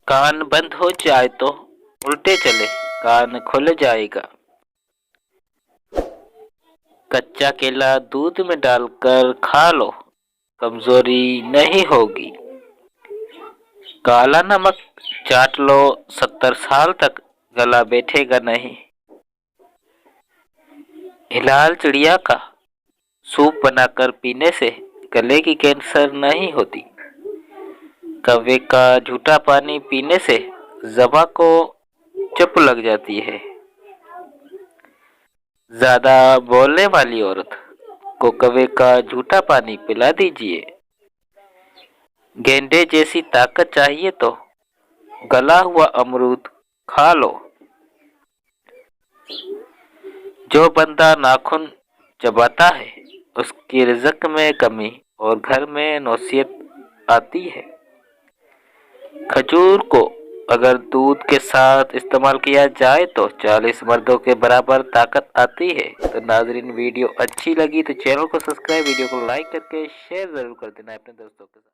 कान बंद हो जाए तो उल्टे चले, कान खुल जाएगा। कच्चा केला दूध में डालकर खा लो, कमजोरी नहीं होगी। काला नमक चाट लो, 70 साल तक गला बैठेगा नहीं। हिलाल चिड़िया का सूप बनाकर पीने से गले की कैंसर नहीं होती। कौवे का झूठा पानी पीने से ज़बां को चुप लग जाती है। ज्यादा बोलने वाली औरत को कौवे का झूठा पानी पिला दीजिए। गेंडे जैसी ताकत चाहिए तो गला हुआ अमरूद खा लो। जो बंदा नाखून चबाता है उसकी रिज़्क में कमी और घर में नौसियत आती है। खजूर को अगर दूध के साथ इस्तेमाल किया जाए तो 40 मर्दों के बराबर ताकत आती है। तो नाज़रीन, वीडियो अच्छी लगी तो चैनल को सब्सक्राइब, वीडियो को लाइक करके शेयर ज़रूर कर देना अपने दोस्तों के साथ।